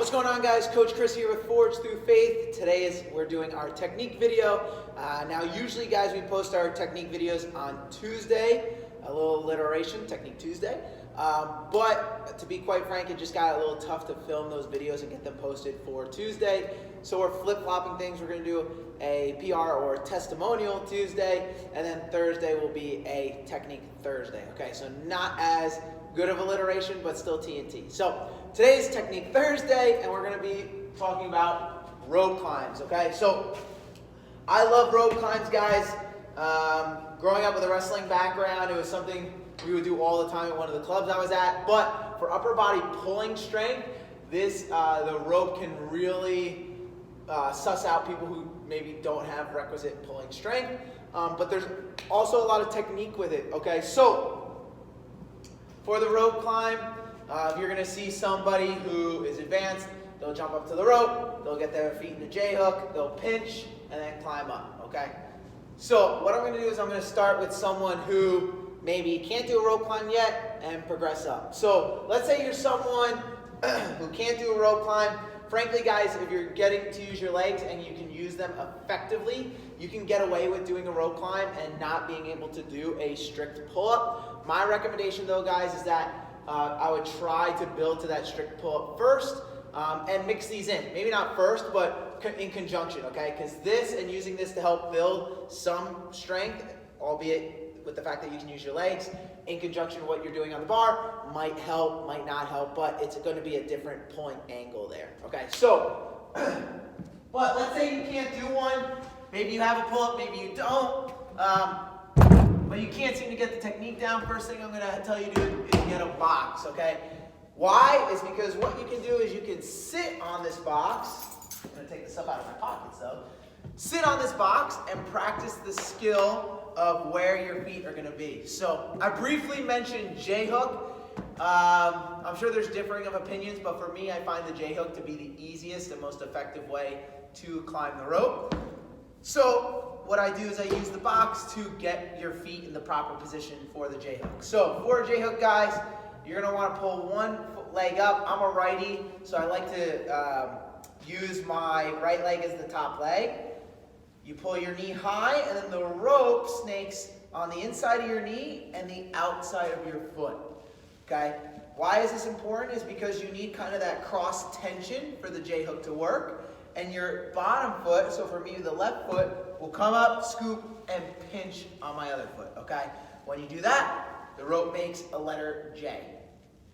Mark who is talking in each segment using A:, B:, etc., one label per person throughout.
A: What's going on, guys? Coach Chris here with Forge Through Faith. We're doing our technique video. Now usually, guys, we post our technique videos on Tuesday, a little alliteration, Technique Tuesday. But to be quite frank, it just got a little tough to film those videos and get them posted for Tuesday. So we're flip-flopping things. We're going to do a PR or testimonial Tuesday, and then Thursday will be a technique Thursday. Okay, so not as good of alliteration, but still TNT. So today's Technique Thursday, and we're going to be talking about rope climbs, okay? So I love rope climbs, guys. Growing up with a wrestling background, it was something we would do all the time at one of the clubs I was at. But for upper body pulling strength, the rope can really suss out people who maybe don't have requisite pulling strength. But there's also a lot of technique with it, okay? So for the rope climb, you're going to see somebody who is advanced. They'll jump up to the rope, they'll get their feet in a J-hook, they'll pinch, and then climb up, okay? So what I'm going to do is I'm going to start with someone who maybe can't do a rope climb yet and progress up. So let's say you're someone who can't do a rope climb. Frankly, guys, if you're getting to use your legs and you can use them effectively, you can get away with doing a rope climb and not being able to do a strict pull-up. My recommendation, though, guys, is that I would try to build to that strict pull-up first and mix these in. Maybe not first, but in conjunction, okay? Because this and using this to help build some strength, albeit with the fact that you can use your legs, in conjunction with what you're doing on the bar, might help, might not help, but it's going to be a different pulling angle there, okay? So, but let's say you can't do one. Maybe you have a pull-up, maybe you don't, but you can't seem to get the technique down. First thing I'm going to tell you to do is get a box, okay? Why? Is because what you can do is you can sit on this box. I'm going to take this up out of my pockets, though. Sit on this box and practice the skill of where your feet are going to be. So I briefly mentioned J-hook. I'm sure there's differing of opinions, but for me, I find the J-hook to be the easiest and most effective way to climb the rope. So what I do is I use the box to get your feet in the proper position for the J-hook. So for a J-hook, guys, you're going to want to pull one leg up. I'm a righty, so I like to use my right leg as the top leg. You pull your knee high, and then the rope snakes on the inside of your knee and the outside of your foot, okay? Why is this important? Is because you need kind of that cross tension for the J-hook to work, and your bottom foot, so for me, the left foot, will come up, scoop, and pinch on my other foot, okay? When you do that, the rope makes a letter J,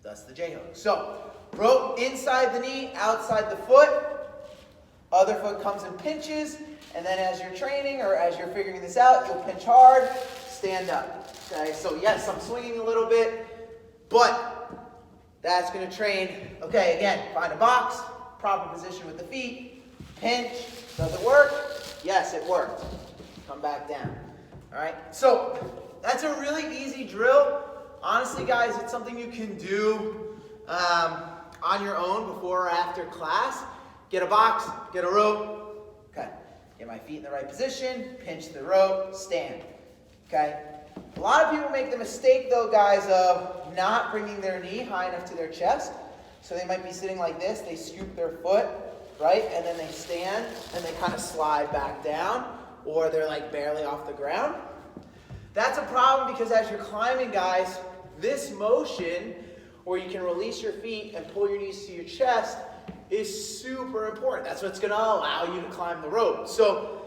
A: thus the J-hook. So, rope inside the knee, outside the foot, other foot comes and pinches, and then as you're training or as you're figuring this out, you'll pinch hard, stand up. Okay, so yes, I'm swinging a little bit, but that's going to train. Okay, again, find a box, proper position with the feet, pinch. Does it work? Yes, it worked. Come back down. All right, so that's a really easy drill. Honestly, guys, it's something you can do on your own before or after class. Get a box, get a rope. Okay. Get my feet in the right position, pinch the rope, stand, okay? A lot of people make the mistake, though, guys, of not bringing their knee high enough to their chest. So they might be sitting like this, they scoop their foot, right? And then they stand, and they kind of slide back down, or they're like barely off the ground. That's a problem because as you're climbing, guys, this motion, where you can release your feet and pull your knees to your chest, is super important. That's what's going to allow you to climb the rope. So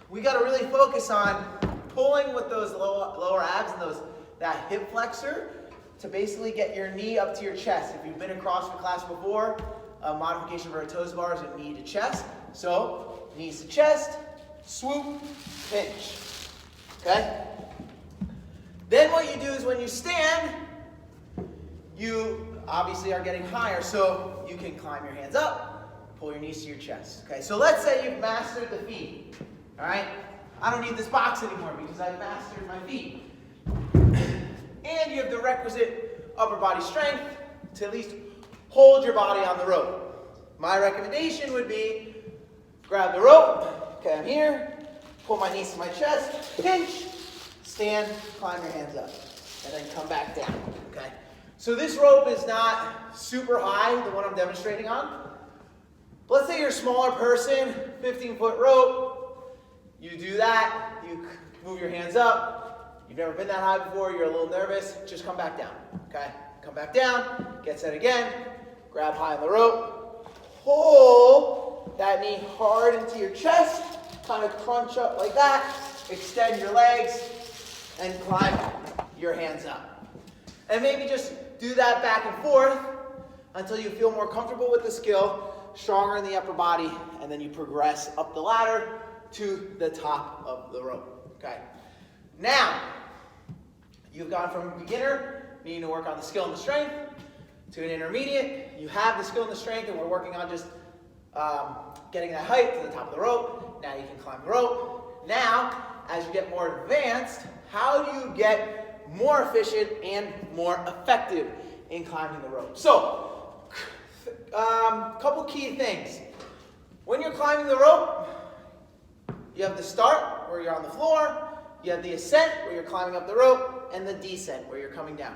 A: we got to really focus on pulling with those lower abs and that hip flexor to basically get your knee up to your chest. If you've been in CrossFit class before, a modification for a toes bar is a knee to chest. So knees to chest, swoop, pinch. Okay? Then what you do is when you stand, you obviously are getting higher, so you can climb your hands up, pull your knees to your chest. Okay, so let's say you've mastered the feet. All right, I don't need this box anymore because I've mastered my feet. And you have the requisite upper body strength to at least hold your body on the rope. My recommendation would be grab the rope. Okay, I'm here. Pull my knees to my chest, pinch, stand, climb your hands up, and then come back down. Okay. So this rope is not super high, the one I'm demonstrating on. But let's say you're a smaller person, 15-foot rope. You do that, you move your hands up. You've never been that high before, you're a little nervous, just come back down, okay? Come back down, get set again, grab high on the rope, pull that knee hard into your chest, kind of crunch up like that, extend your legs, and climb your hands up. And maybe just do that back and forth until you feel more comfortable with the skill, stronger in the upper body, and then you progress up the ladder to the top of the rope, okay? Now, you've gone from beginner, needing to work on the skill and the strength, to an intermediate. You have the skill and the strength, and we're working on just getting that height to the top of the rope. Now you can climb the rope. Now, as you get more advanced, how do you get more efficient and more effective in climbing the rope? So, couple key things. When you're climbing the rope, you have the start, where you're on the floor. You have the ascent, where you're climbing up the rope, and the descent, where you're coming down.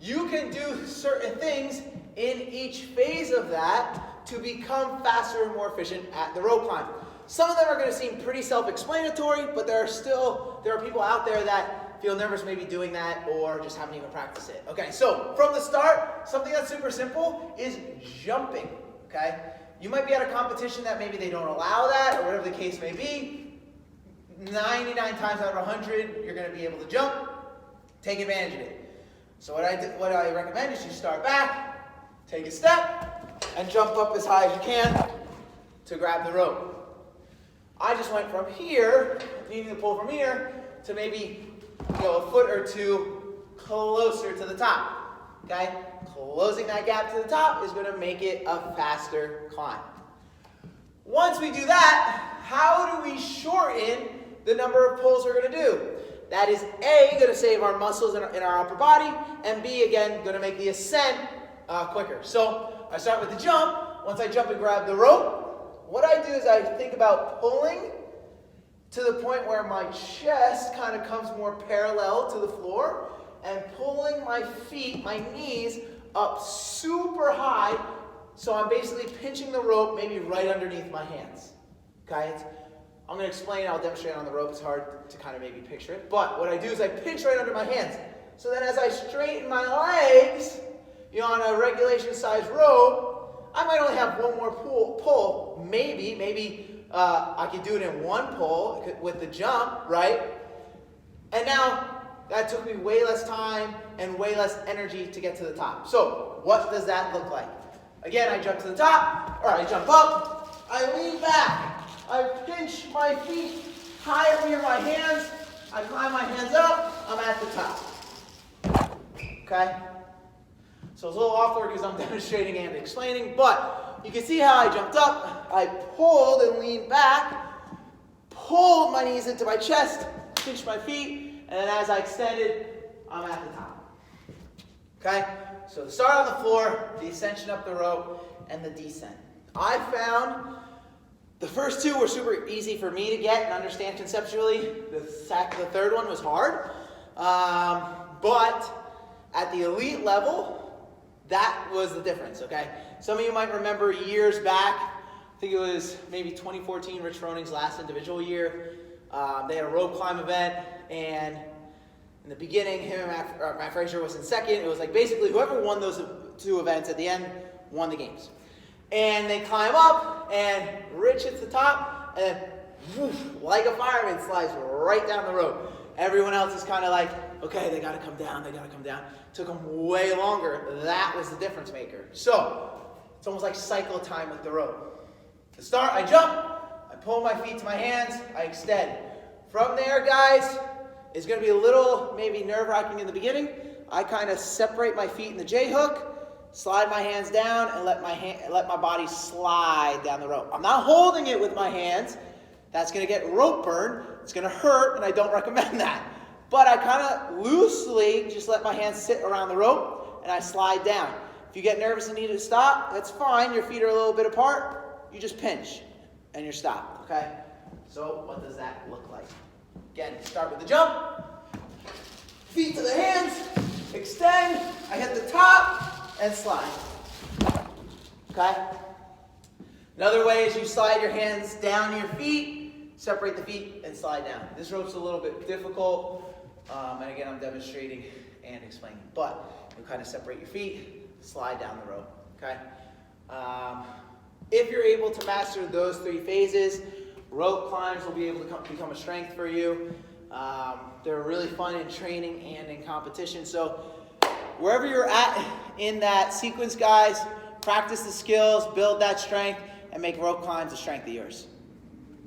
A: You can do certain things in each phase of that to become faster and more efficient at the rope climb. Some of them are going to seem pretty self-explanatory, but there are people out there that feel nervous maybe doing that or just haven't even practiced it. Okay, so from the start, something that's super simple is jumping, okay? You might be at a competition that maybe they don't allow that or whatever the case may be. 99 times out of 100, you're going to be able to jump. Take advantage of it. So what I recommend is you start back, take a step, and jump up as high as you can to grab the rope. I just went from here, needing to pull from here, to maybe go a foot or two closer to the top. Okay? Closing that gap to the top is going to make it a faster climb. Once we do that, how do we shorten the number of pulls we're going to do? That is A, going to save our muscles in our upper body, and B, again, going to make the ascent quicker. So I start with the jump. Once I jump and grab the rope, what I do is I think about pulling to the point where my chest kind of comes more parallel to the floor, and pulling my feet, my knees, up super high, so I'm basically pinching the rope maybe right underneath my hands. Okay? I'm going to explain, I'll demonstrate on the rope, it's hard to kind of maybe picture it, but what I do is I pinch right under my hands. So then as I straighten my legs, on a regulation size rope, I might only have one more pull. Maybe I could do it in one pull with the jump, right? And now that took me way less time and way less energy to get to the top. So what does that look like? Again, I jump to the top, or I jump up, I lean back. I pinch my feet higher near my hands. I climb my hands up. I'm at the top. Okay? So it's a little awkward because I'm demonstrating and explaining, but you can see how I jumped up. I pulled and leaned back, pulled my knees into my chest, pinched my feet, and then as I extended, I'm at the top. Okay? So the start on the floor, the ascension up the rope, and the descent. I found the first two were super easy for me to get and understand conceptually. The third one was hard. But at the elite level, that was the difference, okay? Some of you might remember years back, I think it was maybe 2014, Rich Froning's last individual year. They had a rope climb event, and in the beginning, him and Matt Frazier was in second. It was like basically whoever won those two events at the end won the games. And they climb up, and Rich hits the top, and then, woof, like a fireman, slides right down the rope. Everyone else is kind of like, okay, they got to come down, they got to come down. Took them way longer. That was the difference maker. So, it's almost like cycle time with the rope. To start, I jump, I pull my feet to my hands, I extend. From there, guys, it's going to be a little maybe nerve-wracking in the beginning. I kind of separate my feet in the J-hook, slide my hands down, and let my body slide down the rope. I'm not holding it with my hands. That's going to get rope burn. It's going to hurt, and I don't recommend that. But I kind of loosely just let my hands sit around the rope, and I slide down. If you get nervous and need to stop, that's fine. Your feet are a little bit apart. You just pinch, and you're stopped, okay? So what does that look like? Again, start with the jump. Feet to the hands. Extend. I hit the top. And slide. Okay? Another way is you slide your hands down your feet, separate the feet, and slide down. This rope's a little bit difficult, and again, I'm demonstrating and explaining. But you kind of separate your feet, slide down the rope, okay? If you're able to master those 3 phases, rope climbs will be able to become a strength for you. They're really fun in training and in competition. So wherever you're at in that sequence, guys, practice the skills, build that strength, and make rope climbs a strength of yours.